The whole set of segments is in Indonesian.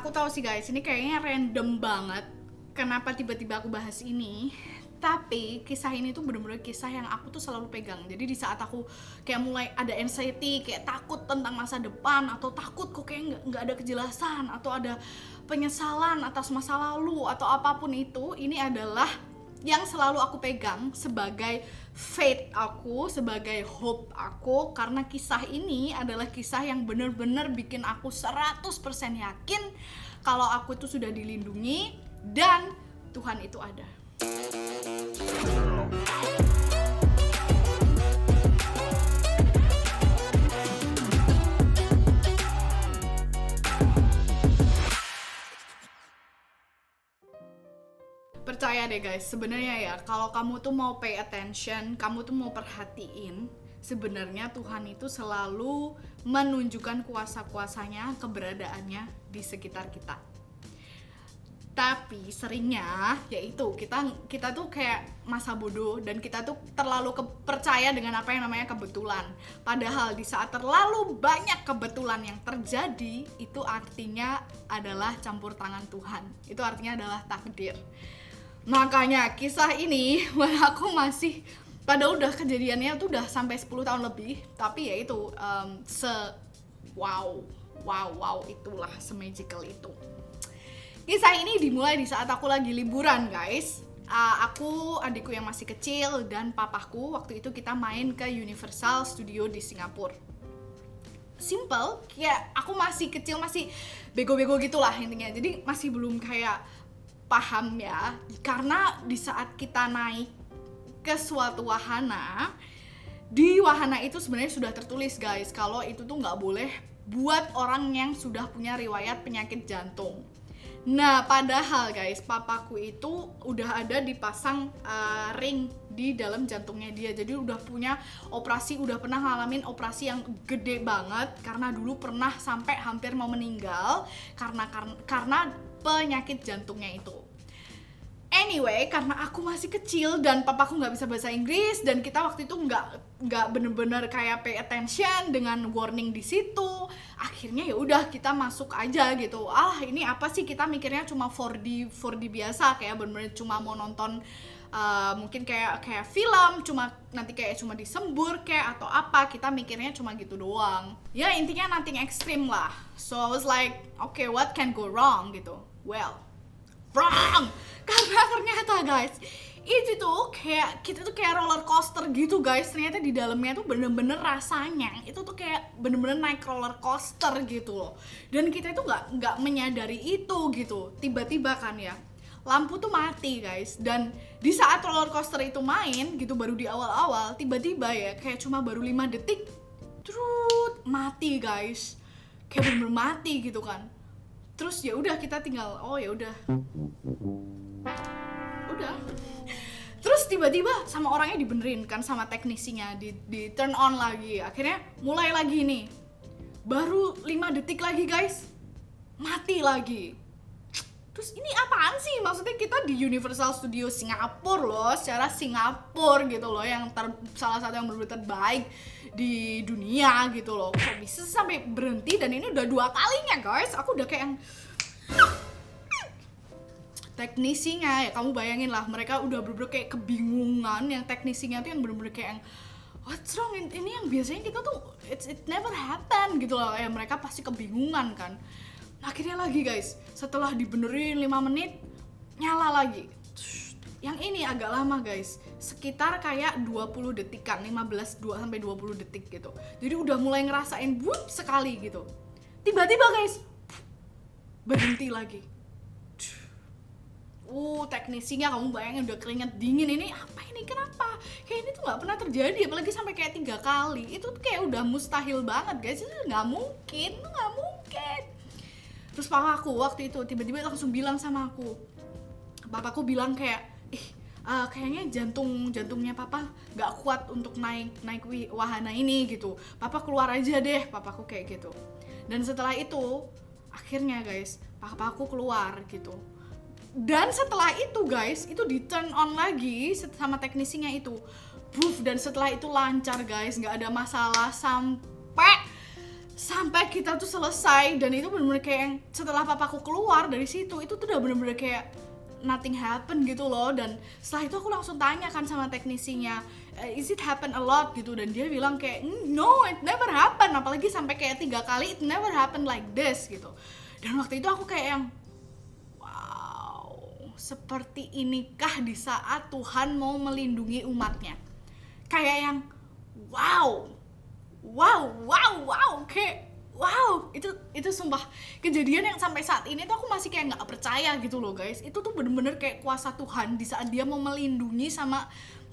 Aku tahu sih guys, ini kayaknya random banget kenapa tiba-tiba aku bahas ini. Tapi kisah ini tuh bener-bener kisah yang aku tuh selalu pegang. Jadi di saat aku kayak mulai ada anxiety, kayak takut tentang masa depan, atau takut kok kayak nggak ada kejelasan, atau ada penyesalan atas masa lalu, atau apapun itu, ini adalah yang selalu aku pegang sebagai faith aku, sebagai hope aku. Karena kisah ini adalah kisah yang bener-bener bikin aku 100% yakin kalau aku tuh sudah dilindungi dan Tuhan itu ada. Percaya deh guys, sebenarnya ya kalau kamu tuh mau pay attention, kamu tuh mau perhatiin, sebenarnya Tuhan itu selalu menunjukkan kuasa-kuasanya, keberadaannya di sekitar kita. Tapi seringnya yaitu kita tuh kayak masa bodoh dan kita tuh terlalu percaya dengan apa yang namanya kebetulan. Padahal di saat terlalu banyak kebetulan yang terjadi, itu artinya adalah campur tangan Tuhan. Itu artinya adalah takdir. Makanya kisah ini aku masih, padahal udah kejadiannya tuh udah sampai 10 tahun lebih, tapi ya itu wow itulah, se-magical itu. Kisah ini dimulai di saat aku lagi liburan guys. Aku, adikku yang masih kecil, dan papaku waktu itu kita main ke Universal Studio di Singapura. Simple, kayak aku masih kecil, masih bego-bego gitulah intinya. Jadi masih belum kayak paham ya. Karena di saat kita naik ke suatu wahana, di wahana itu sebenarnya sudah tertulis guys kalau itu tuh nggak boleh buat orang yang sudah punya riwayat penyakit jantung. Nah, padahal guys, papaku itu udah ada dipasang ring di dalam jantungnya dia. Jadi udah punya operasi, udah pernah ngalamin operasi yang gede banget karena dulu pernah sampai hampir mau meninggal karena penyakit jantungnya itu. Anyway, karena aku masih kecil dan papaku nggak bisa bahasa Inggris dan kita waktu itu nggak bener-bener kayak pay attention dengan warning di situ. Akhirnya ya udah kita masuk aja gitu. Ini apa sih, kita mikirnya cuma 4D biasa, kayak bener-bener cuma mau nonton mungkin kayak film, cuma nanti kayak cuma disembur kayak atau apa, kita mikirnya cuma gitu doang. Ya intinya nothing extreme lah. So I was like, okay, what can go wrong gitu. Well, wrong! Karena ternyata guys, itu tuh kayak kita tuh kayak roller coaster gitu guys. Ternyata di dalamnya tuh bener-bener rasanya itu tuh kayak bener-bener naik roller coaster gitu loh. Dan kita itu nggak menyadari itu gitu. Tiba-tiba kan ya, lampu tuh mati guys. Dan di saat roller coaster itu main gitu, baru di awal-awal, tiba-tiba ya kayak cuma baru 5 detik, trut, mati guys. Kayak bener-bener mati gitu kan. Terus ya udah kita tinggal, oh ya udah. Terus tiba-tiba sama orangnya dibenerin kan, sama teknisinya di turn on lagi. Akhirnya mulai lagi nih. Baru 5 detik lagi guys, mati lagi. Terus ini apaan sih? Maksudnya kita di Universal Studio Singapura loh, secara Singapura gitu loh, yang salah satu yang benar-benar terbaik di dunia gitu loh. Kok bisa sampai berhenti? Dan ini udah 2 kalinya guys. Aku udah kayak yang teknisinya ya, kamu bayangin lah, mereka udah bener-bener kayak kebingungan. Yang teknisinya tuh yang bener-bener kayak yang what's wrong, ini yang biasanya kita tuh it never happen gitu loh, ya mereka pasti kebingungan kan. Akhirnya lagi guys, setelah dibenerin 5 menit nyala lagi. Yang ini agak lama guys, sekitar kayak 20 detikan, 15-20 detik gitu. Jadi udah mulai ngerasain wup sekali gitu. Tiba-tiba guys, berhenti lagi. Teknisinya kamu bayangin udah keringet dingin, ini apa ini, kenapa? Kayak ini tuh nggak pernah terjadi, apalagi sampai kayak 3 kali. Itu tuh kayak udah mustahil banget guys, itu nggak mungkin. Terus papaku waktu itu tiba-tiba langsung bilang sama aku, papaku bilang kayak, kayaknya jantungnya papa nggak kuat untuk naik wahana ini gitu. Papa keluar aja deh, papaku kayak gitu. Dan setelah itu akhirnya guys, papaku keluar gitu. Dan setelah itu guys, itu di turn on lagi sama teknisinya itu. Dan setelah itu lancar guys, nggak ada masalah sampai sampai kita tuh selesai. Dan itu bener-bener kayak yang setelah papaku keluar dari situ, itu tuh udah bener-bener kayak nothing happen gitu loh. Dan setelah itu aku langsung tanya kan sama teknisinya, is it happen a lot gitu, dan dia bilang kayak no, it never happen, apalagi sampai kayak 3 kali, it never happen like this gitu. Dan waktu itu aku kayak yang wow, seperti inikah di saat Tuhan mau melindungi umatnya. Kayak yang wow, kayak wow, itu sumpah kejadian yang sampai saat ini tuh aku masih kayak nggak percaya gitu loh guys. Itu tuh bener-bener kayak kuasa Tuhan di saat dia mau melindungi sama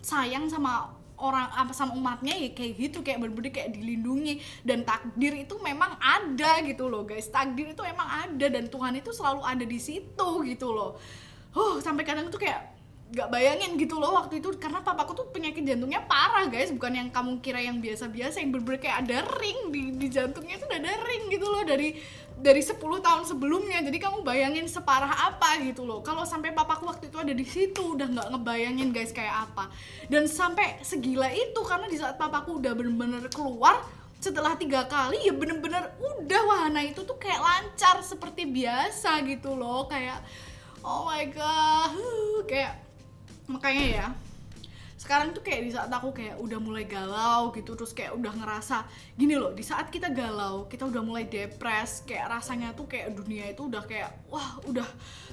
sayang sama orang apa sama umatnya, ya kayak gitu, kayak bener-bener kayak dilindungi. Dan takdir itu memang ada gitu loh guys, takdir itu emang ada dan Tuhan itu selalu ada di situ gitu loh. Sampai kadang tuh kayak gak bayangin gitu loh waktu itu, karena papaku tuh penyakit jantungnya parah guys, bukan yang kamu kira yang biasa-biasa, yang bener-bener kayak ada ring di jantungnya tuh, udah ada ring gitu loh dari 10 tahun sebelumnya. Jadi kamu bayangin separah apa gitu loh. Kalau sampai papaku waktu itu ada di situ, udah nggak ngebayangin guys kayak apa. Dan sampai segila itu karena di saat papaku udah bener-bener keluar setelah 3 kali, ya bener-bener udah wahana itu tuh kayak lancar seperti biasa gitu loh. Kayak oh my god, kayak makanya ya sekarang tuh kayak di saat aku kayak udah mulai galau gitu, terus kayak udah ngerasa gini loh, di saat kita galau, kita udah mulai depres, kayak rasanya tuh kayak dunia itu udah kayak wah udah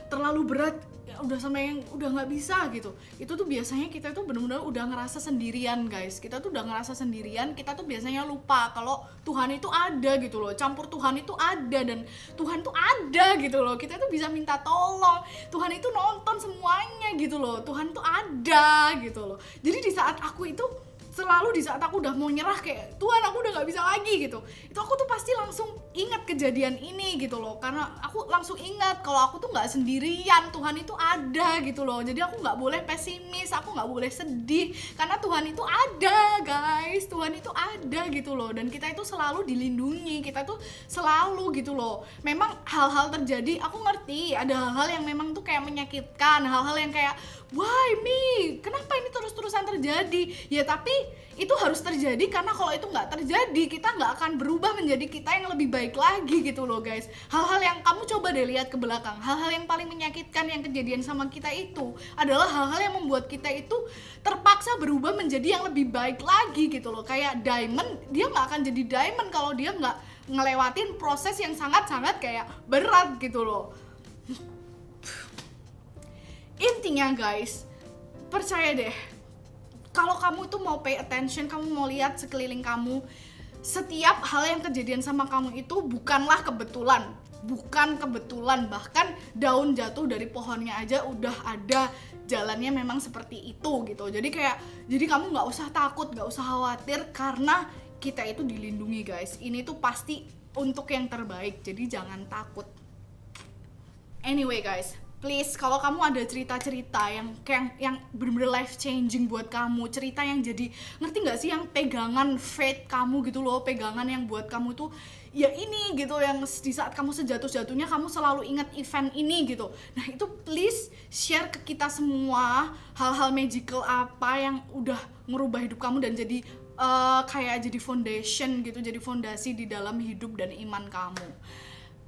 terlalu berat, ya udah sampai yang udah nggak bisa gitu. Itu tuh biasanya kita tuh bener-bener udah ngerasa sendirian guys, kita tuh udah ngerasa sendirian, kita tuh biasanya lupa kalau Tuhan itu ada gitu loh, campur Tuhan itu ada, dan Tuhan tuh ada gitu loh, kita tuh bisa minta tolong, Tuhan itu nonton semuanya gitu loh, Tuhan tuh ada gitu loh. Jadi di saat aku itu selalu di saat aku udah mau nyerah kayak Tuhan aku udah nggak bisa lagi gitu, itu aku tuh pasti langsung ingat kejadian ini gitu loh, karena aku langsung ingat kalau aku tuh nggak sendirian, Tuhan itu ada gitu loh. Jadi aku nggak boleh pesimis, aku nggak boleh sedih, karena Tuhan itu ada guys, Tuhan itu ada gitu loh. Dan kita itu selalu dilindungi, kita tuh selalu gitu loh. Memang hal-hal terjadi, aku ngerti ada hal-hal yang memang tuh kayak menyakitkan, hal-hal yang kayak why me, kenapa ini terus-terusan terjadi ya, tapi itu harus terjadi karena kalau itu nggak terjadi kita nggak akan berubah menjadi kita yang lebih baik lagi gitu loh guys. Hal-hal yang kamu coba deh lihat ke belakang, hal-hal yang paling menyakitkan yang kejadian sama kita itu adalah hal-hal yang membuat kita itu terpaksa berubah menjadi yang lebih baik lagi gitu loh. Kayak diamond, dia nggak akan jadi diamond kalau dia nggak ngelewatin proses yang sangat-sangat kayak berat gitu loh. Intinya guys, percaya deh, kalau kamu tuh mau pay attention, kamu mau lihat sekeliling kamu, setiap hal yang kejadian sama kamu itu bukanlah kebetulan. Bukan kebetulan, bahkan daun jatuh dari pohonnya aja udah ada jalannya memang seperti itu gitu. Jadi kamu nggak usah takut, nggak usah khawatir, karena kita itu dilindungi guys. Ini tuh pasti untuk yang terbaik, jadi jangan takut. Anyway guys, please, kalau kamu ada cerita-cerita yang bener-bener life changing buat kamu, cerita yang jadi, ngerti nggak sih, yang pegangan faith kamu gitu loh, pegangan yang buat kamu tuh ya ini gitu, yang di saat kamu sejatuh-jatuhnya kamu selalu ingat event ini gitu. Nah itu please share ke kita semua hal-hal magical apa yang udah ngerubah hidup kamu dan jadi kayak jadi foundation gitu, jadi fondasi di dalam hidup dan iman kamu.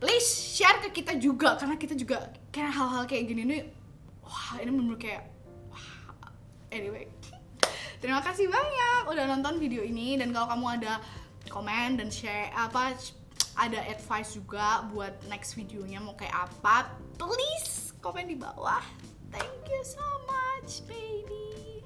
Please share ke kita juga, karena kita juga kayak hal-hal kayak gini nih, wah ini bener-bener kayak wah. Anyway, terima kasih banyak udah nonton video ini, dan kalau kamu ada komen dan share ada advice juga buat next videonya mau kayak apa, please komen di bawah. Thank you so much baby.